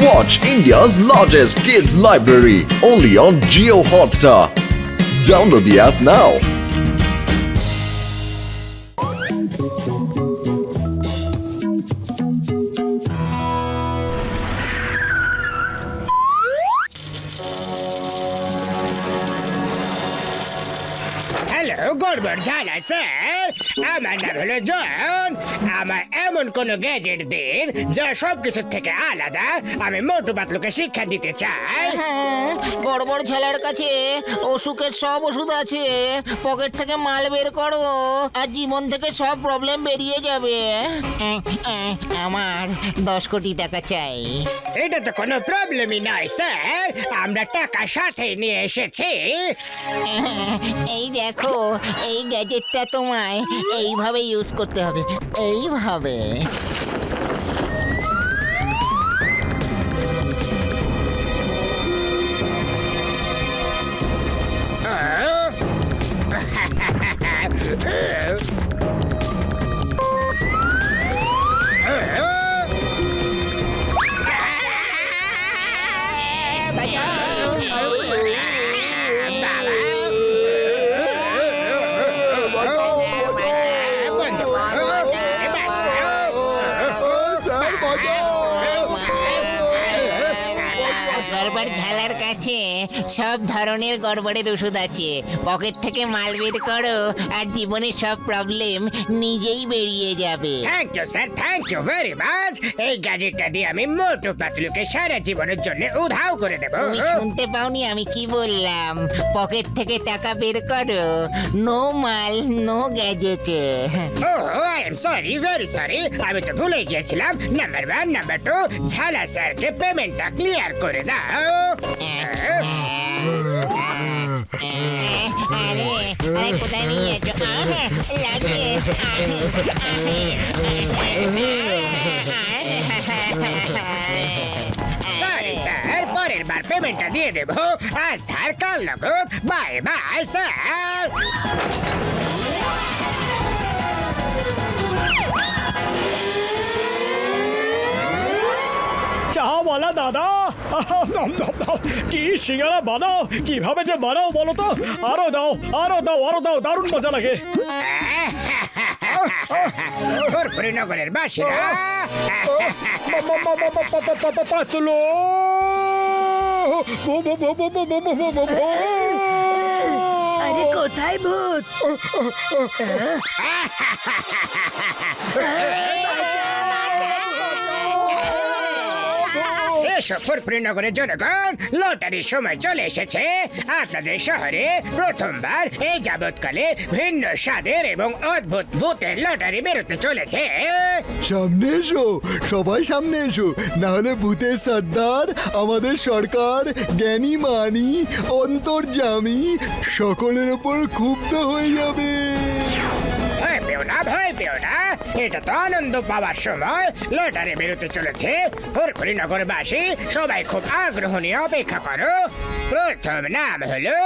Watch India's largest kids library only on Jio Hotstar. Download the app now. Hello গড়বড় ঝালা sir, আমার নাম হলো জন। আমার এমন কোন গ্যাজেট দিন যা সবকিছু থেকে আলাদা। আমি মোটু পাতলুকে শিক্ষা দিতে চাই। হ্যাঁ, গড়বড় ছেলের কাছে অসুখের সব ওষুধ আছে। পকেট থেকে মাল বের করো আর জীবন থেকে সব প্রবলেম বেরিয়ে যাবে। আমার 10 কোটি টাকা চাই। এটা তো কোনো প্রবলেমই নয় স্যার, আমরা টাকা সাথে নিয়ে এসেছি। এই দেখো, এই গ্যাজেটটা তোমায় এইভাবে ইউজ করতে হবে, এইভাবে। গড়বড় ঝালার কাছে সব ধরনের গড়বড়ের ওষুধ আছে। পকেট থেকে মাল বের করো আর জীবনের সব প্রবলেম নিজেই বেরিয়ে যাবে। Thank you sir, thank you very much. এই গ্যাজেটটা দিয়ে আমি মোটু পাতলুকে সারা জীবনের জন্য উধাও করে দেব। তুমি শুনতে পাওনি আমি কি বললাম? পকেট থেকে টাকা বের করো, নো মাল no gadget. I am sorry, very sorry, আমি তো ভুলে গিয়েছিলাম। নাম্বার 1, নাম্বার 2, ঝালা স্যারকে পেমেন্টটা ক্লিয়ার করে দাও। আরে আরে কোথায় নিয়ে যাচ্ছ? লাগবে। সরি স্যার, পরের বার পেমেন্টটা দিয়ে দেব। আজ ধার কাল নগদ। Bye bye sir. চাওয়ালা দাদা, কি সিঙ্গারা বানাও, কিভাবে যে বানাও বলো তো? আরো দাও, আরো দাও, আরো দাও, দারুণ মজা লাগে। নগরের বাসীরা, পাতলো আরে কোথায় ভূত? নগরের জনগণ, লটারির সময় চলে এসেছে। আপনাদের শহরে প্রথমবার এই যাবৎকালে ভিন্ন স্বাদের এবং অদ্ভুত ভূতের লটারি বেরোতে চলেছে। সামনে এসো, সবাই সামনে এসো, না হলে ভূতের সর্দার, আমাদের সরকার, জ্ঞানী মানি, অন্তর্যামী সকলের ওপর ক্ষুব্ধ হয়ে যাবে। ভয় পেও না, ভয় পেও না, এটা তো আনন্দ পাওয়ার সময়। লটারি বেরোতে চলেছে। নগরবাসী সবাই খুব আগ্রহ নিয়ে অপেক্ষা করো। প্রথম নাম হলো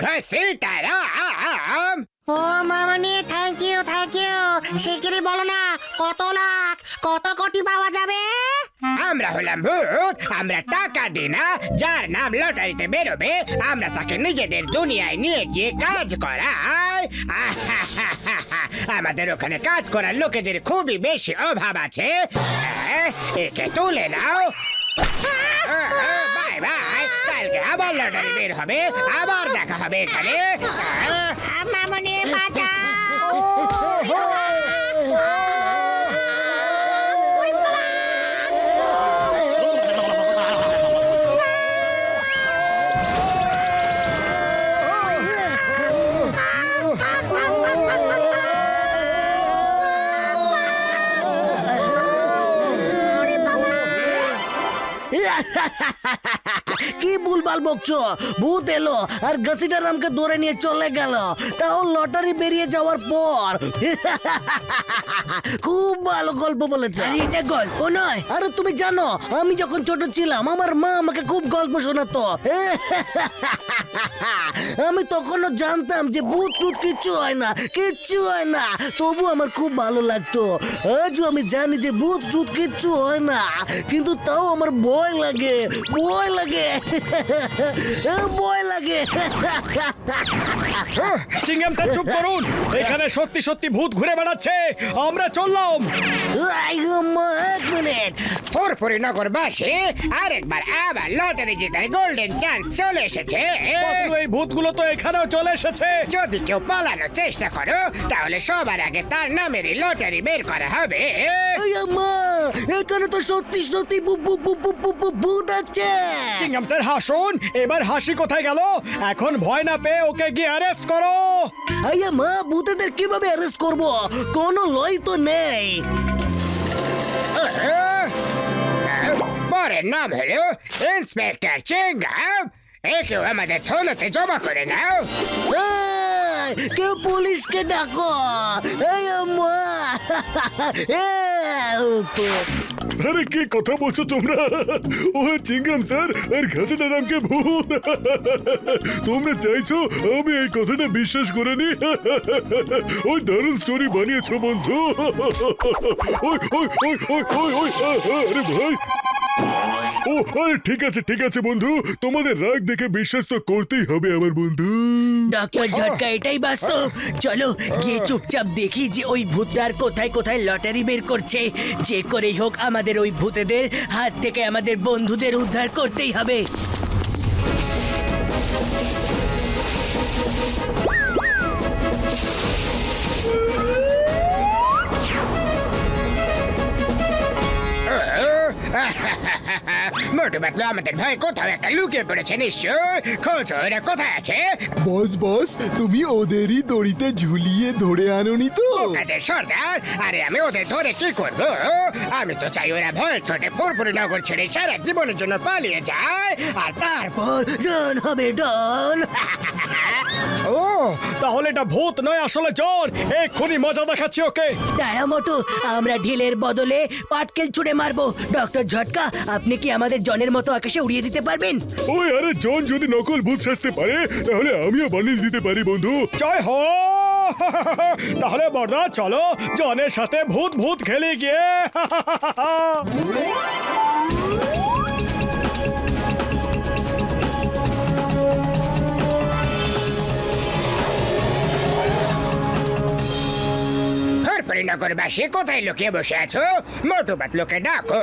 ঘসিটারাম। ও মামনি, থ্যাংক ইউ, থ্যাংক ইউ। শিগগিরই বলো না, কত লাখ, কত কোটি পাওয়া যাবে? আমরা হলাম ভূত, আমরা টাকা দিই না। যার নাম লটারিতে বেরোবে আমরা তাকে নিজেদের দুনিয়ায় নিয়ে গিয়ে কাজ করাই। আমাদের ওখানে কাজ করার লোকেদের খুবই বেশি অভাব আছে। একে তুলে নাও। বাই বাই, কালকে আবার লটারি বের হবে, আবার দেখা হবে এখানে। মামনি বাঁচাও। কি ভুলভাল বকছো? ভূত এলো আর ঘসিটারামকে ধরে নিয়ে চলে গেল, তাও লটারি বেরিয়ে যাওয়ার পর। খুব ভালো গল্প বলেছে। আরে এটা গল্প নয়। আরে তুমি জানো, আমি যখন ছোট ছিলাম আমার মা আমাকে খুব গল্প শোনাতো। আমি তখনও জানতাম যে ভূত টুত কিচ্ছু হয় না, কিচ্ছু হয় না, তবু আমার খুব ভালো লাগতো। আজও আমি জানি যে ভূত টুত কিচ্ছু হয় না, কিন্তু তাও আমার ভয় ভয় লাগে ভয় লাগে ভয় লাগে। চিংগাম স্যার চুপ করুন, এখানে সত্যি সত্যি ভূত ঘুরে বেড়াচ্ছে, আমরা চললাম। এক মিনিট, ফুরফুরি নগরবাসী আরেকবার আবার লটারি জেতার গোল্ডেন চান্স চলে এসেছে। পাতলু, এই ভূতগুলো তো এখানেও চলে এসেছে। যদি কেউ পালানোর চেষ্টা করো তাহলে সবার আগে তার নামেরই লটারি বের করা হবে। মা এখানে তো সত্যি সত্যি ভূত আছে। চিংগাম স্যার হাসুন, এবার হাসি কোথায় গেল? এখন ভয় না পেয়ে ওকে গিয়ে অ্যারেস্ট করো। মা ভূতেদের কিভাবে অ্যারেস্ট করব? কোনো লই তো নেই। পরের নাম হলো ইন্সপেক্টর চিংগাম। একেও আমাদের থলতে জমা করে নাও। এই, কেউ পুলিশকে ডাকো। এই মা হেল্প। আরে কি কথা বলছো তোমরা? ও চিংগাম স্যার আর ঘাসিনারামকে ভূত। তোমরা চাইছো আমি এই কথাটা বিশ্বাস করে নি? ওই দারুণ স্টোরি বানিয়েছো বন্ধু। ওই ওই ওই ওই ওই ওই আরে ভাই। ও আরে ঠিক আছে বন্ধু, তোমাদের রাগ দেখে বিশ্বাস তো করতেই হবে আমার বন্ধু। ডক্টর ঝটকা এটাই বাস্তব। চলো গিয়ে চুপচাপ দেখি যে ওই ভূতটার কোথায় কোথায় লটারি বের করছে। যে করেই হোক আমাদের ওই ভূতেদের হাত থেকে আমাদের বন্ধুদের উদ্ধার করতেই হবে। মোটু পাতলু আমাদের ভয় কোথাও একটা লুকিয়ে পড়েছে নিশ্চয়। খোঁজো ওরা কোথায় আছে। বস তুমি ওদেরই দড়িতে ঝুলিয়ে ধরে আনোনি তো? ওদের সর্দার, আরে আমি ওদের ধরে কি করবো? আমি তো চাই ওরা ভয়ের চোটে ফুরফুরি নগর ছেড়ে সারা জীবনের জন্য পালিয়ে যায় আর তারপর জন হবে ডন। ও তাহলে এটা ভূত নয়, আসলে জন। এক্ষুনি মজা দেখাচ্ছি ওকে। দাঁড়া মোটু, আমরা ঢিলের বদলে পাটকেল ছুঁড়ে মারবো। ডক্টর ঝটকা, আপনি কি আমাদের জনের মতো আকাশে উড়িয়ে দিতে পারবেন? ওই আরে জন যদি নকল ভূত সাজতে পারে তাহলে আমিও বানিয়ে দিতে পারি বন্ধু। জয় হো। তাহলে বড়দা চলো জনের সাথে ভূত ভূত খেলে গিয়ে। ফুরফুরি নগরবাসী কোথায় লুকিয়ে বসে আছো? মোটু পাতলুকে ডাকো।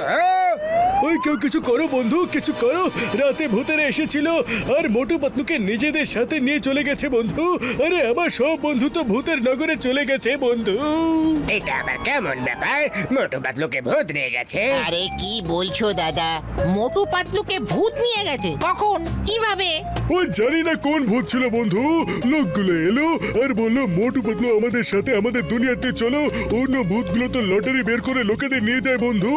ওই কেউ কিছু করো বন্ধু, কিছু করো। রাতে ভূতেরা এসেছিল আর মোটু পাতলুকে নিজেদের সাথে নিয়ে চলে গেছে বন্ধু। আরে আমার সব বন্ধু তো ভূতের নগরে চলে গেছে বন্ধু। এটা আবার কেমন ব্যাপার? মোটু পাতলুকে ভূত নিয়ে গেছে? আরে কি বলছো দাদা? মোটু পাতলুকে ভূত নিয়ে গেছে? কখন? কিভাবে? ওই জানি না কোন ভূত ছিল বন্ধু। লোকগুলো এলো আর বললো মোটু পাতলু আমাদের সাথে আমাদের দুনিয়াতে চলো। অন্য ভূতগুলো তো লটারি বের করে লোকেদের নিয়ে যায় বন্ধু,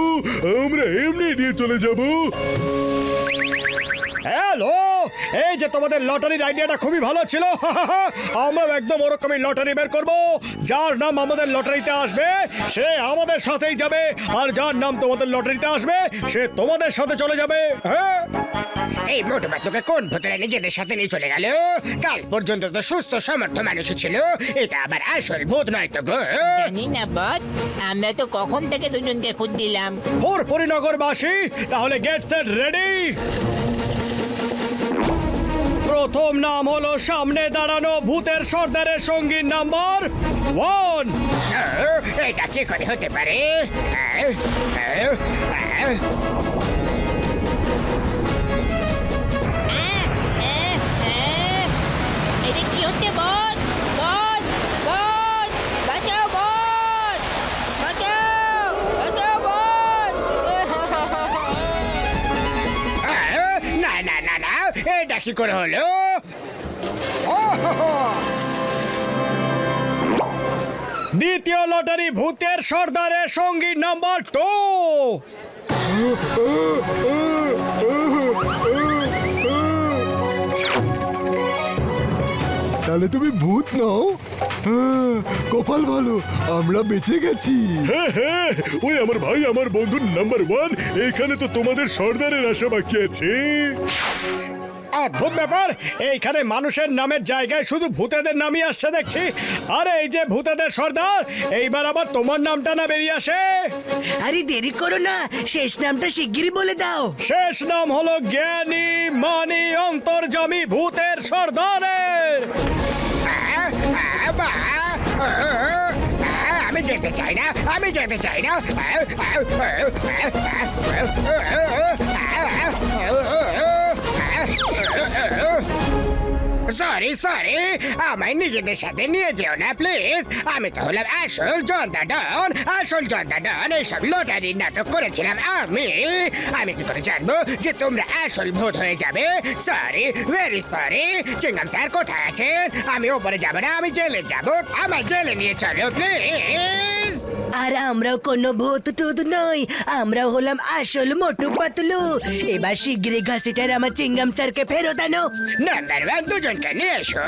আমরা এমনি নিয়ে চলে যাব। হ্যালো, এই যে তোমাদের লটারির আইডিয়াটা খুবই ভালো ছিল। আমরা একদম ওরকমই লটারি বের করব। যার নাম আমাদের লটারিতে আসবে সে আমাদের সাথেই যাবে, আর যার নাম তোমাদের লটারিতে আসবে সে তোমাদের সাথে চলে যাবে। হ্যাঁ, এই মোটু পাতলুকে কোন ভূতেরা নিজেদের সাথে নিয়ে চলে গেল? কাল পর্যন্ত তো সুস্থ সমর্থ মানুষই ছিল, এটা আবার আসল ভূত নয় তো গো? জানি না বস, আমরা তো কখন থেকে দুজনকে খুঁজছিলাম। ফুরফুরি নগরবাসী তাহলে গেট সেট রেডি। প্রথম নাম হলো সামনে দাঁড়ানো ভূতের সর্দারের সঙ্গীর নাম্বার 1। এটা কি করে হতে পারে? এটা কি হচ্ছে বস? বস, বস, বাঁচাও বস, বাঁচাও, বাঁচাও বস। না না না না, এটা কি করে হলো? দ্বিতীয় লটারি ভূতের সর্দারের সঙ্গীর নাম্বার 2। তাহলে তুমি ভূত নও? কপাল ভালো, আমরা বেঁচে গেছি। হ্যাঁ, ওই আমার ভাই আমার বন্ধু নাম্বার 1। এখানে তো তোমাদের সর্দারের আশা বাকি আছে। অদ্ভুত ব্যাপার, এইখানে মানুষের নামের জায়গায় শুধু ভূতেদের নামই আসছে দেখছি। আরে এই যে ভূতেদের সর্দার, এইবার আবার তোমার নামটা না বেরিয়ে আসে? আরে দেরি করো না, শেষ নামটা শিগগিরই বলে দাও। শেষ নাম হলো জ্ঞানী মানি অন্তর্যামী ভূতের সর্দারের। আমি যেতে চাই না, আমি যেতে চাই না। সরি সরি, আমায় নিজেদের সাথে নিয়ে যেও না প্লিজ। আমি তো হলাম আসল জনতা ডন, আসল জনতা ডন। এইসব লটারির নাটক করেছিলাম আমি কি করে জানবো যে তোমরা আসল ভূত হয়ে যাবে? Sorry, very sorry. চিংগাম স্যার কোথায় আছেন? আমি ওপরে যাবো না, আমি জেলে যাবো। আমার জেলে নিয়ে চলো প্লিজ। আর আমরাও কোনো ভূত টুত নই, আমরাও হলাম আসল মোটু পাতলু। এবার শিগগিরই ঘাসিটার আমার চিংগাম স্যারকে ফেরত আনো। নাম্বার ওয়ান, দুজনকে নিয়ে এসো।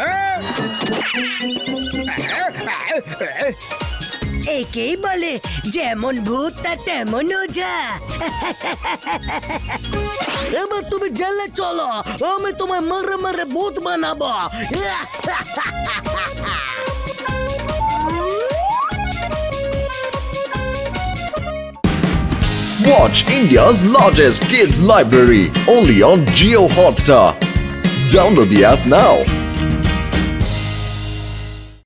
একেই বলে যেমন ভূত তার তেমন ওঝা। এবার তুমি জেলে চলো, আমি তোমায় মারে মারে ভূত বানাবো। Watch India's largest kids library only on Geo Hotstar. Download the app now.